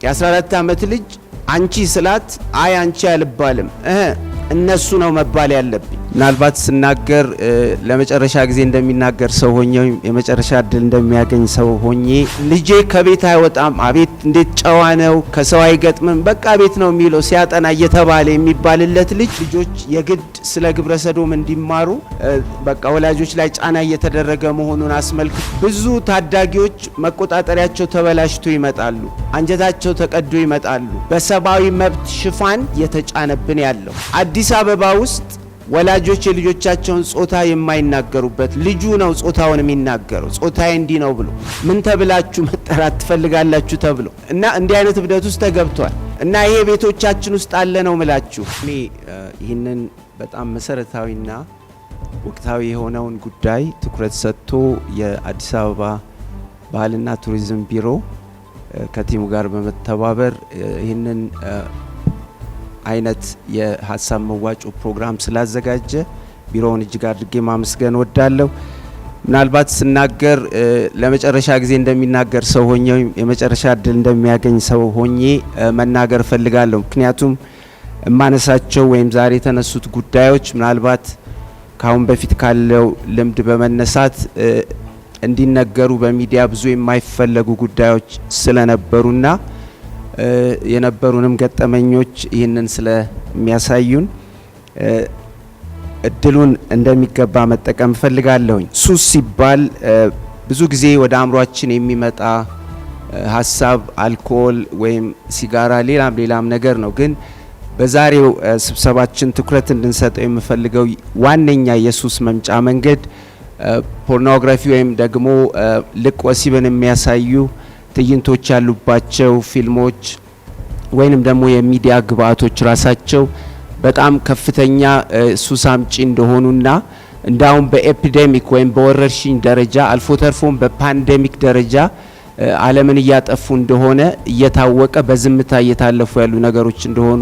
የ14 ዓመት ልጅ አንቺ ስላት አይ አንቺ አልባልም እነሱ ነው መባል ያለብኝ። ምናልባት ስናገር ለመጨረሻ ጊዜ እንደሚናገር ሰው ሆኜ የመጨረሻ እድል እንደሚያገኝ ሰው ሆኜ ልጄ ከቤት አይወጣም፣ አቤት እንዴት ጨዋ ነው፣ ከሰው አይገጥምም፣ በቃ ቤት ነው የሚለው ሲያጠና እየተባለ የሚባልለት ልጆች የግድ ስለ ግብረ ሰዶም እንዲማሩ በቃ ወላጆች ላይ ጫና እየተደረገ መሆኑን አስመልክቶ ብዙ ታዳጊዎች መቆጣጠሪያቸው ተበላሽቶ ይመጣሉ፣ አንጀታቸው ተቀዶ ይመጣሉ። በሰብአዊ መብት ሽፋን የተጫነብን ያለው አዲስ አበባ ውስጥ ወላጆች የልጆቻቸውን ጾታ የማይናገሩበት ልጁ ነው ጾታውን የሚናገረው። ጾታዬ እንዲህ ነው ብሎ ምን ተብላችሁ መጠራት ትፈልጋላችሁ ተብሎ እና እንዲህ አይነት እብደት ውስጥ ተገብቷል እና ይሄ ቤቶቻችን ውስጥ አለ ነው ምላችሁ። እኔ ይህንን በጣም መሰረታዊና ወቅታዊ የሆነውን ጉዳይ ትኩረት ሰጥቶ የአዲስ አበባ ባህልና ቱሪዝም ቢሮ ከቲሙ ጋር በመተባበር ይህንን አይነት የሀሳብ መዋጮ ፕሮግራም ስላዘጋጀ ቢሮውን እጅግ አድርጌ ማመስገን ወዳለሁ። ምናልባት ስናገር ለመጨረሻ ጊዜ እንደሚናገር ሰው ሆኜ የመጨረሻ እድል እንደሚያገኝ ሰው ሆኜ መናገር ፈልጋለሁ። ምክንያቱም ማነሳቸው ወይም ዛሬ የተነሱት ጉዳዮች ምናልባት ካሁን በፊት ካለው ልምድ በመነሳት እንዲነገሩ በሚዲያ ብዙ የማይፈለጉ ጉዳዮች ስለነበሩና የነበሩንም ገጠመኞች ይህንን ስለሚያሳዩን እድሉን እንደሚገባ መጠቀም ፈልጋለሁኝ። ሱስ ሲባል ብዙ ጊዜ ወደ አእምሯችን የሚመጣ ሀሳብ አልኮል ወይም ሲጋራ ሌላም ነገር ነው። ግን በዛሬው ስብሰባችን ትኩረት እንድንሰጠው የምፈልገው ዋነኛ የሱስ መምጫ መንገድ ፖርኖግራፊ ወይም ደግሞ ልቅ ወሲብን የሚያሳዩ ትዕይንቶች ያሉባቸው ፊልሞች ወይንም ደግሞ የሚዲያ ግብአቶች ራሳቸው በጣም ከፍተኛ ሱስ አምጪ እንደሆኑና እንዳውም በኤፒዴሚክ ወይም በወረርሽኝ ደረጃ አልፎ ተርፎም በፓንዴሚክ ደረጃ ዓለምን እያጠፉ እንደሆነ እየታወቀ በዝምታ እየታለፉ ያሉ ነገሮች እንደሆኑ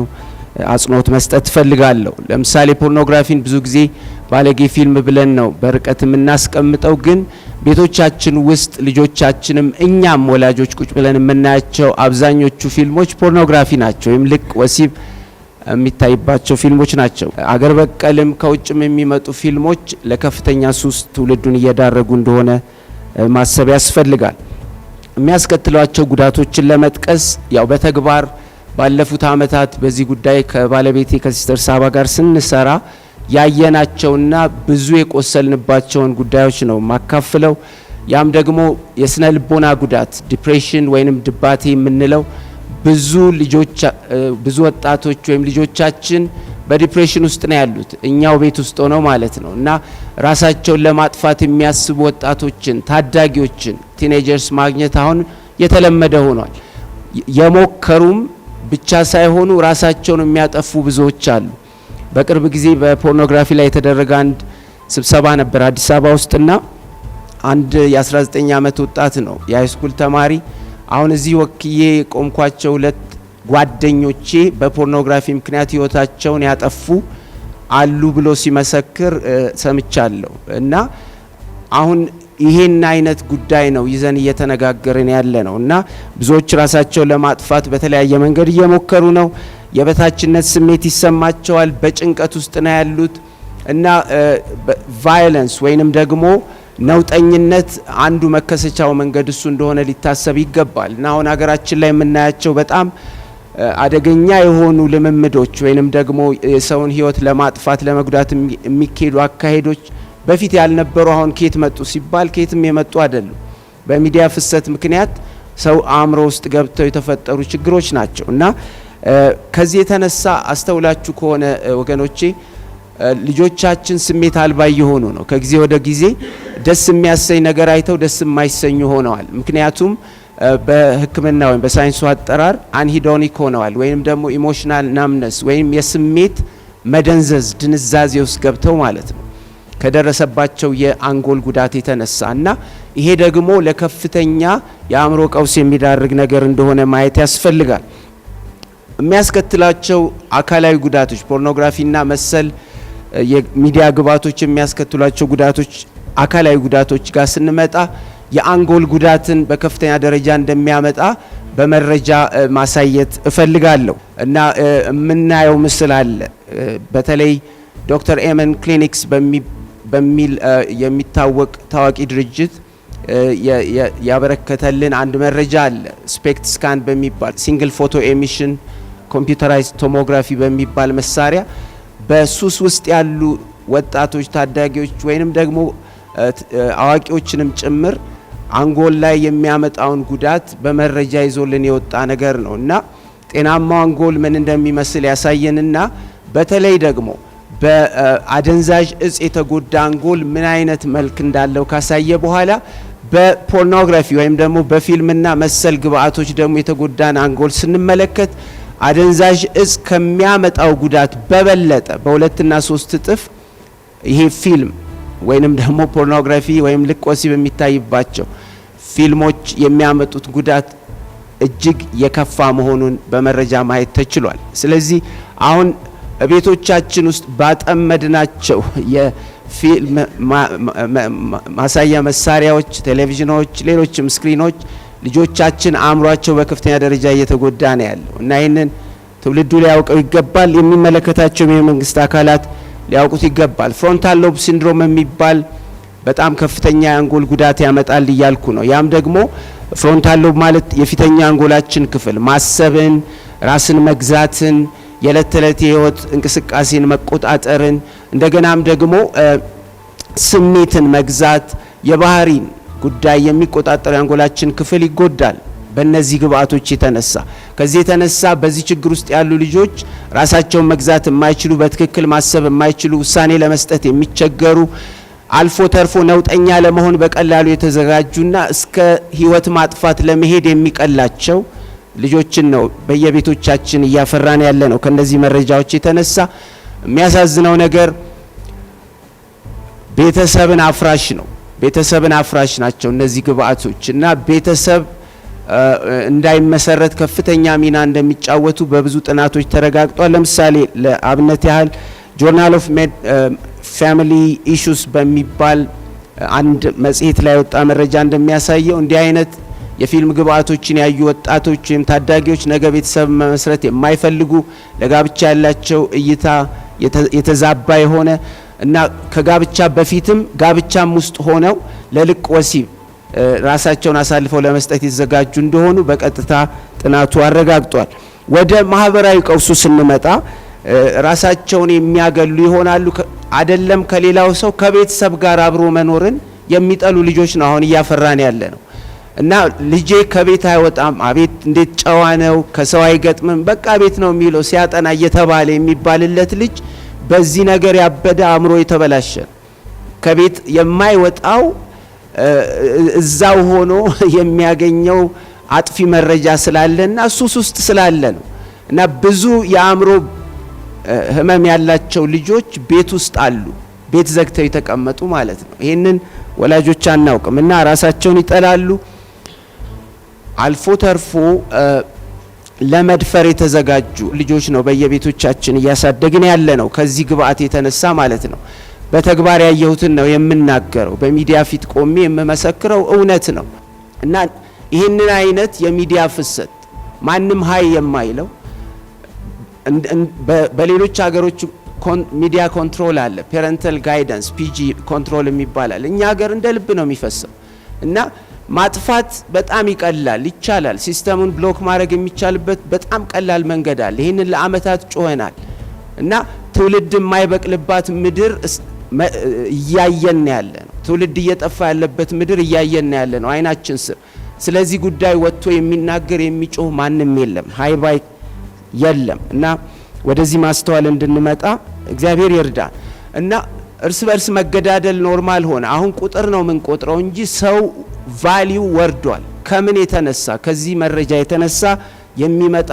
አጽንኦት መስጠት ፈልጋለሁ። ለምሳሌ ፖርኖግራፊን ብዙ ጊዜ ባለጌ ፊልም ብለን ነው በርቀት የምናስቀምጠው። ግን ቤቶቻችን ውስጥ ልጆቻችንም እኛም ወላጆች ቁጭ ብለን የምናያቸው አብዛኞቹ ፊልሞች ፖርኖግራፊ ናቸው ወይም ልቅ ወሲብ የሚታይባቸው ፊልሞች ናቸው። አገር በቀልም ከውጭም የሚመጡ ፊልሞች ለከፍተኛ ሱስ ትውልዱን እየዳረጉ እንደሆነ ማሰብ ያስፈልጋል። የሚያስከትሏቸው ጉዳቶችን ለመጥቀስ ያው በተግባር ባለፉት አመታት በዚህ ጉዳይ ከባለቤቴ ከሲስተር ሳባ ጋር ስንሰራ ያየናቸውና ብዙ የቆሰልንባቸውን ጉዳዮች ነው ማካፍለው። ያም ደግሞ የስነ ልቦና ጉዳት ዲፕሬሽን ወይንም ድባቴ የምንለው ብዙ ወጣቶች ወይም ልጆቻችን በዲፕሬሽን ውስጥ ነው ያሉት እኛው ቤት ውስጥ ሆነው ማለት ነው እና ራሳቸውን ለማጥፋት የሚያስቡ ወጣቶችን ታዳጊዎችን ቲኔጀርስ ማግኘት አሁን የተለመደ ሆኗል። የሞከሩም ብቻ ሳይሆኑ ራሳቸውን የሚያጠፉ ብዙዎች አሉ። በቅርብ ጊዜ በፖርኖግራፊ ላይ የተደረገ አንድ ስብሰባ ነበር አዲስ አበባ ውስጥና አንድ የ19 ዓመት ወጣት ነው የሃይስኩል ተማሪ። አሁን እዚህ ወክዬ ቆምኳቸው ሁለት ጓደኞቼ በፖርኖግራፊ ምክንያት ህይወታቸውን ያጠፉ አሉ ብሎ ሲመሰክር ሰምቻለሁ። እና አሁን ይሄን አይነት ጉዳይ ነው ይዘን እየተነጋገርን ያለ ነው እና ብዙዎች ራሳቸውን ለማጥፋት በተለያየ መንገድ እየሞከሩ ነው። የበታችነት ስሜት ይሰማቸዋል፣ በጭንቀት ውስጥ ነው ያሉት እና ቫዮለንስ ወይንም ደግሞ ነውጠኝነት አንዱ መከሰቻው መንገድ እሱ እንደሆነ ሊታሰብ ይገባል። እና አሁን ሀገራችን ላይ የምናያቸው በጣም አደገኛ የሆኑ ልምምዶች ወይንም ደግሞ የሰውን ህይወት ለማጥፋት ለመጉዳት የሚካሄዱ አካሄዶች በፊት ያልነበሩ አሁን ከየት መጡ ሲባል ከየትም የመጡ አይደሉም። በሚዲያ ፍሰት ምክንያት ሰው አእምሮ ውስጥ ገብተው የተፈጠሩ ችግሮች ናቸው እና ከዚህ የተነሳ አስተውላችሁ ከሆነ ወገኖቼ ልጆቻችን ስሜት አልባ እየሆኑ ነው። ከጊዜ ወደ ጊዜ ደስ የሚያሰኝ ነገር አይተው ደስ የማይሰኙ ሆነዋል። ምክንያቱም በሕክምና ወይም በሳይንሱ አጠራር አንሂዶኒክ ሆነዋል ወይም ደግሞ ኢሞሽናል ናምነስ ወይም የስሜት መደንዘዝ ድንዛዜ ውስጥ ገብተው ማለት ነው ከደረሰባቸው የአንጎል ጉዳት የተነሳ እና ይሄ ደግሞ ለከፍተኛ የአእምሮ ቀውስ የሚዳርግ ነገር እንደሆነ ማየት ያስፈልጋል። የሚያስከትላቸው አካላዊ ጉዳቶች ፖርኖግራፊና መሰል የሚዲያ ግብአቶች የሚያስከትሏቸው ጉዳቶች አካላዊ ጉዳቶች ጋር ስንመጣ የአንጎል ጉዳትን በከፍተኛ ደረጃ እንደሚያመጣ በመረጃ ማሳየት እፈልጋለሁ እና የምናየው ምስል አለ። በተለይ ዶክተር ኤመን ክሊኒክስ በሚል የሚታወቅ ታዋቂ ድርጅት ያበረከተልን አንድ መረጃ አለ። ስፔክት ስካን በሚባል ሲንግል ፎቶ ኤሚሽን ኮምፒውተራይዝድ ቶሞግራፊ በሚባል መሳሪያ በሱስ ውስጥ ያሉ ወጣቶች፣ ታዳጊዎች ወይንም ደግሞ አዋቂዎችንም ጭምር አንጎል ላይ የሚያመጣውን ጉዳት በመረጃ ይዞልን የወጣ ነገር ነው እና ጤናማው አንጎል ምን እንደሚመስል ያሳየንና በተለይ ደግሞ በአደንዛዥ እጽ የተጎዳ አንጎል ምን አይነት መልክ እንዳለው ካሳየ በኋላ በፖርኖግራፊ ወይም ደግሞ በፊልምና መሰል ግብአቶች ደግሞ የተጎዳን አንጎል ስንመለከት አደንዛዥ እጽ ከሚያመጣው ጉዳት በበለጠ በሁለትና 3 እጥፍ ይሄ ፊልም ወይንም ደግሞ ፖርኖግራፊ ወይም ልቅ ወሲብ የሚታይባቸው ፊልሞች የሚያመጡት ጉዳት እጅግ የከፋ መሆኑን በመረጃ ማየት ተችሏል። ስለዚህ አሁን ቤቶቻችን ውስጥ ባጠመድናቸው የፊልም ማሳያ መሳሪያዎች፣ ቴሌቪዥኖች፣ ሌሎችም ስክሪኖች ልጆቻችን አእምሯቸው በከፍተኛ ደረጃ እየተጎዳ ነው ያለው እና ይህንን ትውልዱ ሊያውቀው ይገባል። የሚመለከታቸው የመንግስት አካላት ሊያውቁት ይገባል። ፍሮንታል ሎብ ሲንድሮም የሚባል በጣም ከፍተኛ የአንጎል ጉዳት ያመጣል እያልኩ ነው። ያም ደግሞ ፍሮንታል ሎብ ማለት የፊተኛ አንጎላችን ክፍል ማሰብን፣ ራስን መግዛትን፣ የዕለት ተዕለት የህይወት እንቅስቃሴን መቆጣጠርን፣ እንደገናም ደግሞ ስሜትን መግዛት፣ የባህሪን ጉዳይ የሚቆጣጠር የአንጎላችን ክፍል ይጎዳል በእነዚህ ግብአቶች የተነሳ። ከዚህ የተነሳ በዚህ ችግር ውስጥ ያሉ ልጆች ራሳቸውን መግዛት የማይችሉ፣ በትክክል ማሰብ የማይችሉ፣ ውሳኔ ለመስጠት የሚቸገሩ፣ አልፎ ተርፎ ነውጠኛ ለመሆን በቀላሉ የተዘጋጁና እስከ ህይወት ማጥፋት ለመሄድ የሚቀላቸው ልጆችን ነው በየቤቶቻችን እያፈራን ያለ ነው። ከነዚህ መረጃዎች የተነሳ የሚያሳዝነው ነገር ቤተሰብን አፍራሽ ነው። ቤተሰብን አፍራሽ ናቸው እነዚህ ግብአቶች እና ቤተሰብ እንዳይመሰረት ከፍተኛ ሚና እንደሚጫወቱ በብዙ ጥናቶች ተረጋግጧል። ለምሳሌ ለአብነት ያህል ጆርናል ኦፍ ፋሚሊ ኢሹስ በሚባል አንድ መጽሔት ላይ ወጣ መረጃ እንደሚያሳየው እንዲህ አይነት የፊልም ግብአቶችን ያዩ ወጣቶች ወይም ታዳጊዎች ነገ ቤተሰብ መመስረት የማይፈልጉ፣ ለጋብቻ ያላቸው እይታ የተዛባ የሆነ እና ከጋብቻ በፊትም ጋብቻም ውስጥ ሆነው ለልቅ ወሲብ ራሳቸውን አሳልፈው ለመስጠት የተዘጋጁ እንደሆኑ በቀጥታ ጥናቱ አረጋግጧል። ወደ ማህበራዊ ቀውሱ ስንመጣ ራሳቸውን የሚያገሉ ይሆናሉ። አይደለም ከሌላው ሰው ከቤተሰብ ጋር አብሮ መኖርን የሚጠሉ ልጆች ነው አሁን እያፈራን ያለ ነው እና ልጄ ከቤት አይወጣም፣ አቤት እንዴት ጨዋ ነው፣ ከሰው አይገጥምም፣ በቃ ቤት ነው የሚለው ሲያጠና እየተባለ የሚባልለት ልጅ በዚህ ነገር ያበደ አእምሮ የተበላሸ ከቤት የማይወጣው እዛው ሆኖ የሚያገኘው አጥፊ መረጃ ስላለና ሱስ ውስጥ ስላለ ነው እና ብዙ የአእምሮ ህመም ያላቸው ልጆች ቤት ውስጥ አሉ፣ ቤት ዘግተው የተቀመጡ ማለት ነው። ይህንን ወላጆች አናውቅም እና ራሳቸውን ይጠላሉ። አልፎ ተርፎ ለመድፈር የተዘጋጁ ልጆች ነው በየቤቶቻችን እያሳደግን ያለ ነው። ከዚህ ግብአት የተነሳ ማለት ነው። በተግባር ያየሁትን ነው የምናገረው። በሚዲያ ፊት ቆሜ የምመሰክረው እውነት ነው እና ይህንን አይነት የሚዲያ ፍሰት ማንም ሀይ የማይለው በሌሎች ሀገሮች ሚዲያ ኮንትሮል አለ፣ ፔረንታል ጋይዳንስ ፒጂ ኮንትሮል የሚባላል። እኛ ሀገር እንደ ልብ ነው የሚፈሰው እና ማጥፋት በጣም ይቀላል፣ ይቻላል። ሲስተሙን ብሎክ ማድረግ የሚቻልበት በጣም ቀላል መንገድ አለ። ይህንን ለአመታት ጮኸናል እና ትውልድ የማይበቅልባት ምድር እያየን ያለ ነው። ትውልድ እየጠፋ ያለበት ምድር እያየን ያለ ነው አይናችን ስር። ስለዚህ ጉዳይ ወጥቶ የሚናገር የሚጮህ ማንም የለም፣ ሃይባይ የለም እና ወደዚህ ማስተዋል እንድንመጣ እግዚአብሔር ይርዳን እና እርስ በርስ መገዳደል ኖርማል ሆነ። አሁን ቁጥር ነው ምን ቆጥረው እንጂ ሰው ቫልዩ ወርዷል። ከምን የተነሳ? ከዚህ መረጃ የተነሳ የሚመጣ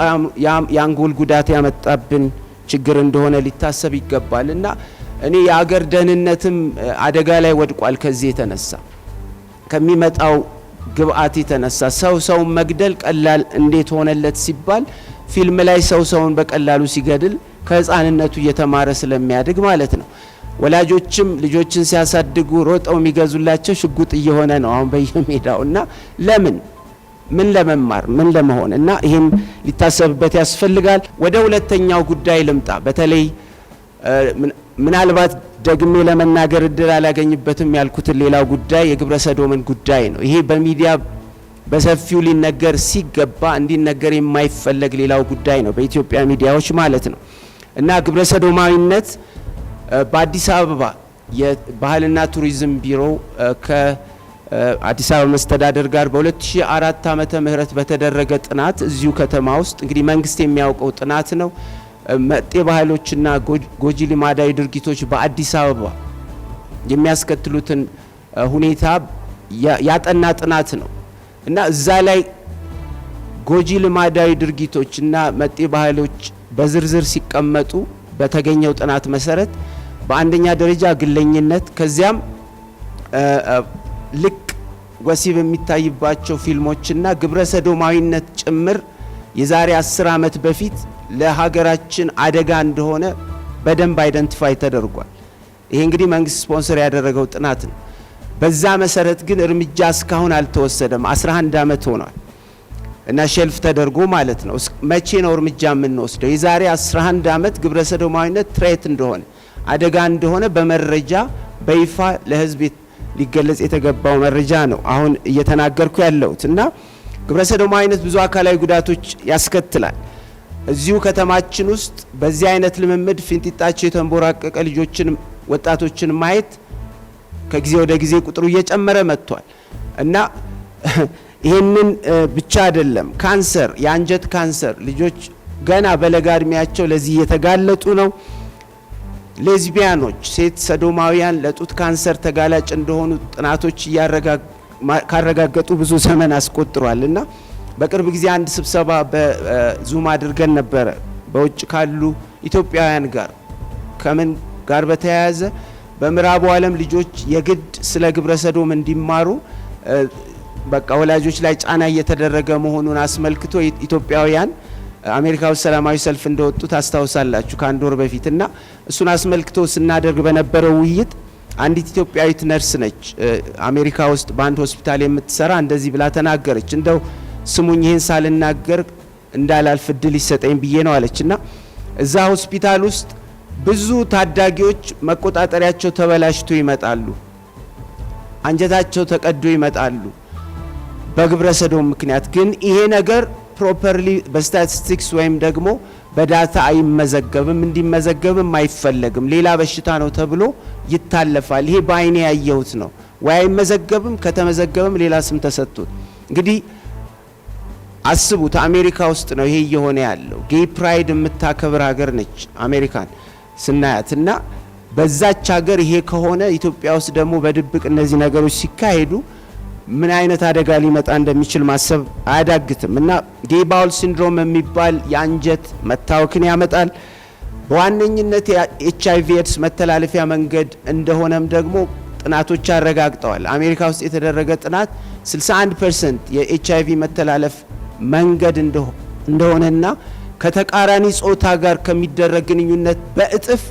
የአንጎል ጉዳት ያመጣብን ችግር እንደሆነ ሊታሰብ ይገባል እና እኔ የአገር ደህንነትም አደጋ ላይ ወድቋል። ከዚህ የተነሳ ከሚመጣው ግብአት የተነሳ ሰውን መግደል ቀላል እንዴት ሆነለት ሲባል ፊልም ላይ ሰውን በቀላሉ ሲገድል ከህፃንነቱ እየተማረ ስለሚያድግ ማለት ነው። ወላጆችም ልጆችን ሲያሳድጉ ሮጠው የሚገዙላቸው ሽጉጥ እየሆነ ነው አሁን በየሜዳው እና ለምን ምን ለመማር ምን ለመሆን እና ይሄን ሊታሰብበት ያስፈልጋል። ወደ ሁለተኛው ጉዳይ ልምጣ። በተለይ ምናልባት ደግሜ ለመናገር እድል አላገኝበትም ያልኩትን ሌላው ጉዳይ የግብረ ሰዶምን ጉዳይ ነው። ይሄ በሚዲያ በሰፊው ሊነገር ሲገባ እንዲነገር የማይፈለግ ሌላው ጉዳይ ነው በኢትዮጵያ ሚዲያዎች ማለት ነው። እና ግብረ ሰዶማዊነት በአዲስ አበባ የባህልና ቱሪዝም ቢሮ ከአዲስ አበባ መስተዳደር ጋር በ2004 ዓመተ ምህረት በተደረገ ጥናት እዚሁ ከተማ ውስጥ እንግዲህ መንግስት የሚያውቀው ጥናት ነው። መጤ ባህሎችና ጎጂ ልማዳዊ ድርጊቶች በአዲስ አበባ የሚያስከትሉትን ሁኔታ ያጠና ጥናት ነው እና እዛ ላይ ጎጂ ልማዳዊ ድርጊቶችና መጤ ባህሎች በዝርዝር ሲቀመጡ በተገኘው ጥናት መሰረት በአንደኛ ደረጃ ግለኝነት፣ ከዚያም ልቅ ወሲብ የሚታይባቸው ፊልሞችና ግብረ ሰዶማዊነት ጭምር የዛሬ 10 ዓመት በፊት ለሀገራችን አደጋ እንደሆነ በደንብ አይደንቲፋይ ተደርጓል። ይሄ እንግዲህ መንግስት ስፖንሰር ያደረገው ጥናት ነው። በዛ መሰረት ግን እርምጃ እስካሁን አልተወሰደም። 11 ዓመት ሆኗል እና ሼልፍ ተደርጎ ማለት ነው። መቼ ነው እርምጃ የምንወስደው? የዛሬ 11 ዓመት ግብረ ሰዶማዊነት ትሬት እንደሆነ አደጋ እንደሆነ በመረጃ በይፋ ለህዝብ ሊገለጽ የተገባው መረጃ ነው አሁን እየተናገርኩ ያለሁት። እና ግብረ ሰዶማዊነት ብዙ አካላዊ ጉዳቶች ያስከትላል። እዚሁ ከተማችን ውስጥ በዚህ አይነት ልምምድ ፊንጢጣቸው የተንቦራቀቀ ልጆችን ወጣቶችን ማየት ከጊዜ ወደ ጊዜ ቁጥሩ እየጨመረ መጥቷል። እና ይሄንን ብቻ አይደለም፣ ካንሰር፣ የአንጀት ካንሰር ልጆች ገና በለጋ እድሜያቸው ለዚህ እየተጋለጡ ነው። ሌዝቢያኖች፣ ሴት ሰዶማውያን ለጡት ካንሰር ተጋላጭ እንደሆኑ ጥናቶች ካረጋገጡ ብዙ ዘመን አስቆጥሯል። እና በቅርብ ጊዜ አንድ ስብሰባ በዙም አድርገን ነበረ በውጭ ካሉ ኢትዮጵያውያን ጋር። ከምን ጋር በተያያዘ በምዕራቡ ዓለም ልጆች የግድ ስለ ግብረ ሰዶም እንዲማሩ በቃ ወላጆች ላይ ጫና እየተደረገ መሆኑን አስመልክቶ ኢትዮጵያውያን አሜሪካ ውስጥ ሰላማዊ ሰልፍ እንደወጡ ታስታውሳላችሁ ከአንድ ወር በፊት። እና እሱን አስመልክቶ ስናደርግ በነበረው ውይይት አንዲት ኢትዮጵያዊት ነርስ ነች አሜሪካ ውስጥ በአንድ ሆስፒታል የምትሰራ፣ እንደዚህ ብላ ተናገረች። እንደው ስሙኝ ይህን ሳልናገር እንዳላልፍ እድል ይሰጠኝ ብዬ ነው አለች። እና እዛ ሆስፒታል ውስጥ ብዙ ታዳጊዎች መቆጣጠሪያቸው ተበላሽቶ ይመጣሉ፣ አንጀታቸው ተቀዶ ይመጣሉ በግብረ ሰዶም ምክንያት። ግን ይሄ ነገር ፕሮፐርሊ በስታቲስቲክስ ወይም ደግሞ በዳታ አይመዘገብም፣ እንዲመዘገብም አይፈለግም። ሌላ በሽታ ነው ተብሎ ይታለፋል። ይሄ በአይኔ ያየሁት ነው። ወይ አይመዘገብም፣ ከተመዘገበም ሌላ ስም ተሰጥቶት። እንግዲህ አስቡት፣ አሜሪካ ውስጥ ነው ይሄ እየሆነ ያለው። ጌይ ፕራይድ የምታከብር ሀገር ነች አሜሪካን ስናያት። እና በዛች ሀገር ይሄ ከሆነ ኢትዮጵያ ውስጥ ደግሞ በድብቅ እነዚህ ነገሮች ሲካሄዱ ምን አይነት አደጋ ሊመጣ እንደሚችል ማሰብ አያዳግትም። እና ጌይ ባውል ሲንድሮም የሚባል የአንጀት መታወክን ያመጣል። በዋነኝነት የኤችአይቪ ኤድስ መተላለፊያ መንገድ እንደሆነም ደግሞ ጥናቶች አረጋግጠዋል። አሜሪካ ውስጥ የተደረገ ጥናት 61% የኤችአይቪ መተላለፍ መንገድ እንደሆነና ከተቃራኒ ጾታ ጋር ከሚደረግ ግንኙነት በእጥፍ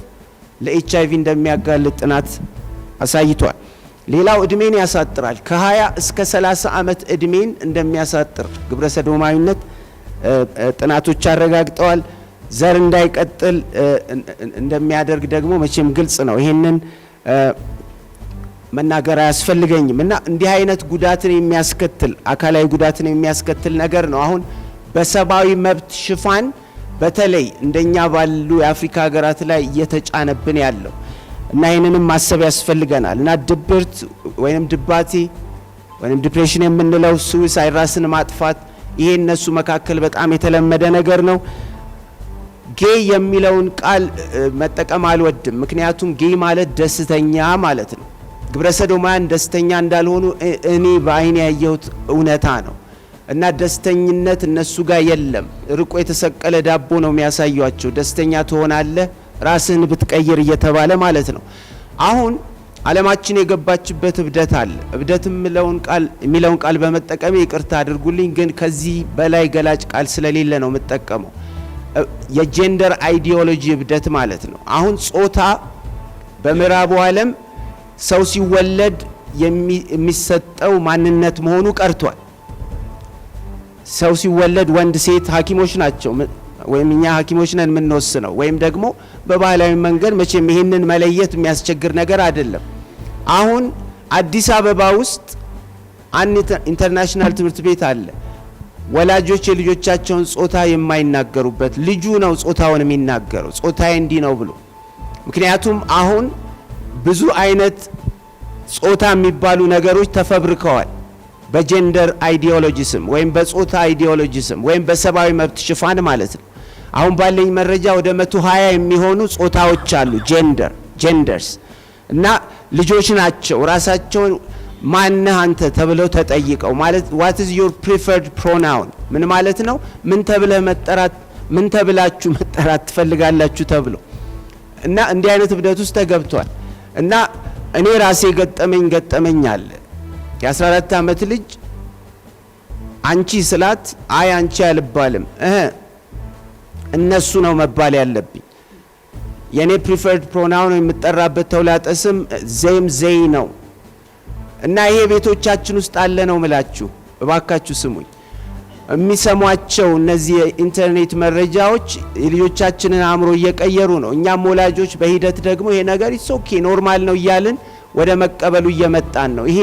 ለኤችአይቪ እንደሚያጋልጥ ጥናት አሳይቷል። ሌላው እድሜን ያሳጥራል። ከ20 እስከ 30 ዓመት እድሜን እንደሚያሳጥር ግብረ ሰዶማዊነት ጥናቶች አረጋግጠዋል። ዘር እንዳይቀጥል እንደሚያደርግ ደግሞ መቼም ግልጽ ነው። ይሄንን መናገር አያስፈልገኝም። እና እንዲህ አይነት ጉዳትን የሚያስከትል አካላዊ ጉዳትን የሚያስከትል ነገር ነው አሁን በሰብአዊ መብት ሽፋን በተለይ እንደኛ ባሉ የአፍሪካ ሀገራት ላይ እየተጫነብን ያለው እና ይህንንም ማሰብ ያስፈልገናል። እና ድብርት ወይም ድባቴ ወይም ዲፕሬሽን የምንለው ሱዊሳይድ፣ ራስን ማጥፋት፣ ይሄ እነሱ መካከል በጣም የተለመደ ነገር ነው። ጌይ የሚለውን ቃል መጠቀም አልወድም፣ ምክንያቱም ጌይ ማለት ደስተኛ ማለት ነው። ግብረ ሰዶማውያን ደስተኛ እንዳልሆኑ እኔ በአይኔ ያየሁት እውነታ ነው። እና ደስተኝነት እነሱ ጋር የለም። ርቆ የተሰቀለ ዳቦ ነው የሚያሳዩአቸው። ደስተኛ ትሆናለህ ራስህን ብትቀይር እየተባለ ማለት ነው። አሁን ዓለማችን የገባችበት እብደት አለ። እብደት የሚለውን ቃል በመጠቀሜ ይቅርታ አድርጉልኝ፣ ግን ከዚህ በላይ ገላጭ ቃል ስለሌለ ነው የምጠቀመው። የጀንደር አይዲዮሎጂ እብደት ማለት ነው። አሁን ጾታ በምዕራቡ ዓለም ሰው ሲወለድ የሚሰጠው ማንነት መሆኑ ቀርቷል። ሰው ሲወለድ ወንድ ሴት ሐኪሞች ናቸው ወይም እኛ ሐኪሞች ነን የምንወስነው ወይም ደግሞ በባህላዊ መንገድ መቼም ይሄንን መለየት የሚያስቸግር ነገር አይደለም። አሁን አዲስ አበባ ውስጥ አንድ ኢንተርናሽናል ትምህርት ቤት አለ። ወላጆች የልጆቻቸውን ጾታ የማይናገሩበት ልጁ ነው ጾታውን የሚናገረው ጾታዬ እንዲህ ነው ብሎ። ምክንያቱም አሁን ብዙ አይነት ጾታ የሚባሉ ነገሮች ተፈብርከዋል። በጀንደር አይዲዮሎጂስም ወይም በጾታ አይዲዮሎጂስም ወይም በሰብአዊ መብት ሽፋን ማለት ነው። አሁን ባለኝ መረጃ ወደ 120 የሚሆኑ ጾታዎች አሉ ጀንደርስ እና ልጆች ናቸው ራሳቸውን ማነህ አንተ ተብለው ተጠይቀው ማለት what is your preferred pronoun ምን ማለት ነው ምን ተብላችሁ መጠራት ትፈልጋላችሁ ተብሎ እና እንዲህ አይነት እብደት ውስጥ ተገብቷል። እና እኔ ራሴ ገጠመኝ አለ የ14 ዓመት ልጅ አንቺ ስላት አይ አንቺ አልባልም እነሱ ነው መባል ያለብኝ የኔ preferred pronoun የምጠራበት ተውላጠ ስም ዘይ ነው። እና ይሄ ቤቶቻችን ውስጥ አለ ነው ምላችሁ እባካችሁ ስሙኝ። የሚሰሟቸው እነዚህ ኢንተርኔት መረጃዎች የልጆቻችንን አእምሮ እየቀየሩ ነው። እኛም ወላጆች በሂደት ደግሞ ይሄ ነገር ኦኬ ኖርማል ነው እያልን ወደ መቀበሉ እየመጣን ነው። ይሄ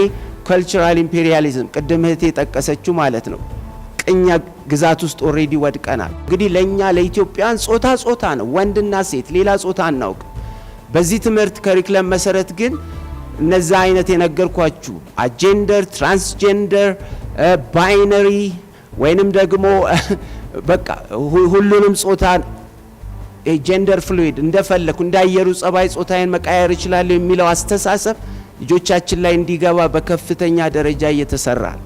ካልቸራል ኢምፔሪያሊዝም ቅድም እህቴ የጠቀሰችው ማለት ነው። ቅኝ ግዛት ውስጥ ኦሬዲ ወድቀናል። እንግዲህ ለኛ ለኢትዮጵያን ጾታ ነው ወንድና ሴት ሌላ ጾታ አናውቅ። በዚህ ትምህርት ከሪክለም መሰረት ግን እነዛ አይነት የነገርኳችሁ አጀንደር ትራንስጀንደር ባይነሪ ወይንም ደግሞ በቃ ሁሉንም ጾታ ጀንደር ፍሉይድ እንደፈለኩ እንዳየሩ ጸባይ ጾታዬን መቃየር ይችላል የሚለው አስተሳሰብ ልጆቻችን ላይ እንዲገባ በከፍተኛ ደረጃ እየተሰራ ነው።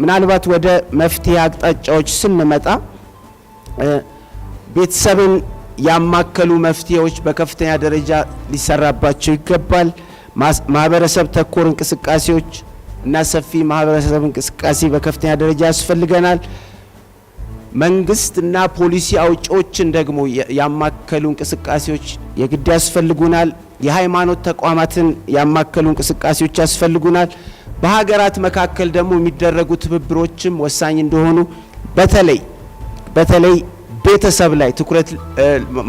ምናልባት ወደ መፍትሄ አቅጣጫዎች ስንመጣ ቤተሰብን ያማከሉ መፍትሄዎች በከፍተኛ ደረጃ ሊሰራባቸው ይገባል። ማህበረሰብ ተኮር እንቅስቃሴዎች እና ሰፊ ማህበረሰብ እንቅስቃሴ በከፍተኛ ደረጃ ያስፈልገናል። መንግስትና ፖሊሲ አውጪዎችን ደግሞ ያማከሉ እንቅስቃሴዎች የግድ ያስፈልጉናል። የሃይማኖት ተቋማትን ያማከሉ እንቅስቃሴዎች ያስፈልጉናል። በሀገራት መካከል ደግሞ የሚደረጉ ትብብሮችም ወሳኝ እንደሆኑ በተለይ ቤተሰብ ላይ ትኩረት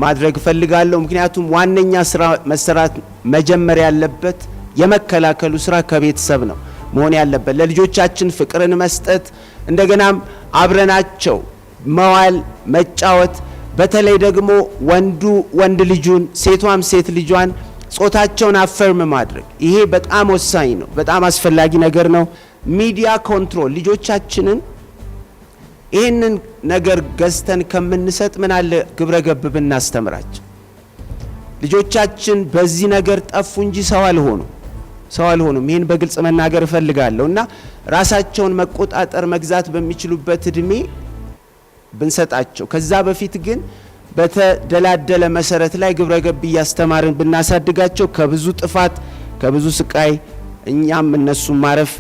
ማድረግ ፈልጋለሁ። ምክንያቱም ዋነኛ ስራ መሰራት መጀመሪያ ያለበት የመከላከሉ ስራ ከቤተሰብ ነው መሆን ያለበት። ለልጆቻችን ፍቅርን መስጠት እንደገናም አብረናቸው መዋል መጫወት፣ በተለይ ደግሞ ወንድ ልጁን ሴቷም ሴት ልጇን ጾታቸውን አፈርም ማድረግ ይሄ በጣም ወሳኝ ነው፣ በጣም አስፈላጊ ነገር ነው። ሚዲያ ኮንትሮል ልጆቻችንን ይሄንን ነገር ገዝተን ከምንሰጥ ምን አለ ግብረ ገብ ብናስተምራቸው። ልጆቻችን በዚህ ነገር ጠፉ እንጂ ሰው አልሆኑም። ይሄን በግልጽ መናገር እፈልጋለሁ። እና ራሳቸውን መቆጣጠር መግዛት በሚችሉበት እድሜ ብንሰጣቸው፣ ከዛ በፊት ግን በተደላደለ መሰረት ላይ ግብረ ገብ እያስተማርን ብናሳድጋቸው ከብዙ ጥፋት ከብዙ ስቃይ እኛም እነሱም ማረፍ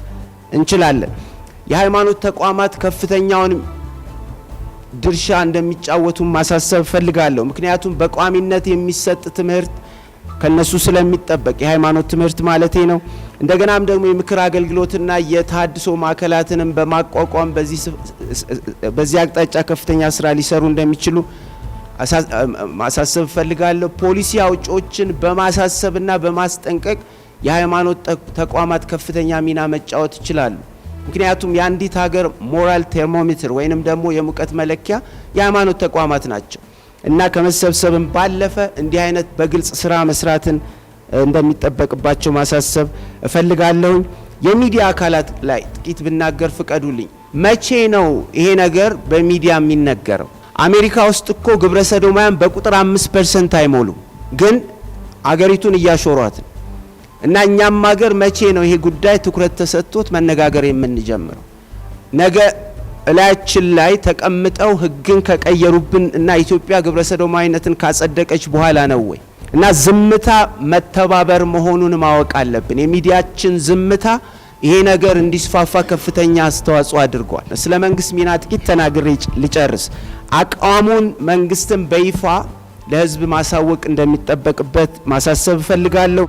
እንችላለን። የሃይማኖት ተቋማት ከፍተኛውን ድርሻ እንደሚጫወቱ ማሳሰብ ፈልጋለሁ። ምክንያቱም በቋሚነት የሚሰጥ ትምህርት ከነሱ ስለሚጠበቅ የሃይማኖት ትምህርት ማለቴ ነው። እንደገናም ደግሞ የምክር አገልግሎትና የታድሶ ማዕከላትንም በማቋቋም በዚህ አቅጣጫ ከፍተኛ ስራ ሊሰሩ እንደሚችሉ ማሳሰብ ፈልጋለሁ። ፖሊሲ አውጪዎችን በማሳሰብና በማስጠንቀቅ የሃይማኖት ተቋማት ከፍተኛ ሚና መጫወት ይችላሉ። ምክንያቱም የአንዲት ሀገር ሞራል ቴርሞሜትር ወይንም ደግሞ የሙቀት መለኪያ የሃይማኖት ተቋማት ናቸው እና ከመሰብሰብም ባለፈ እንዲህ አይነት በግልጽ ስራ መስራትን እንደሚጠበቅባቸው ማሳሰብ እፈልጋለሁ። የሚዲያ አካላት ላይ ጥቂት ብናገር ፍቀዱልኝ። መቼ ነው ይሄ ነገር በሚዲያ የሚነገረው? አሜሪካ ውስጥ እኮ ግብረ ሰዶማውያን በቁጥር 5% አይሞሉም፣ ግን አገሪቱን እያሾሯት ነው። እና እኛም ሀገር መቼ ነው ይሄ ጉዳይ ትኩረት ተሰጥቶት መነጋገር የምንጀምረው? ነገ እላያችን ላይ ተቀምጠው ህግን ከቀየሩብን እና ኢትዮጵያ ግብረ ሰዶማዊነትን ካጸደቀች በኋላ ነው ወይ? እና ዝምታ መተባበር መሆኑን ማወቅ አለብን። የሚዲያችን ዝምታ ይሄ ነገር እንዲስፋፋ ከፍተኛ አስተዋጽኦ አድርጓል። ስለ መንግስት ሚና ጥቂት ተናግሬ ልጨርስ። አቋሙን መንግስትን በይፋ ለህዝብ ማሳወቅ እንደሚጠበቅበት ማሳሰብ እፈልጋለሁ።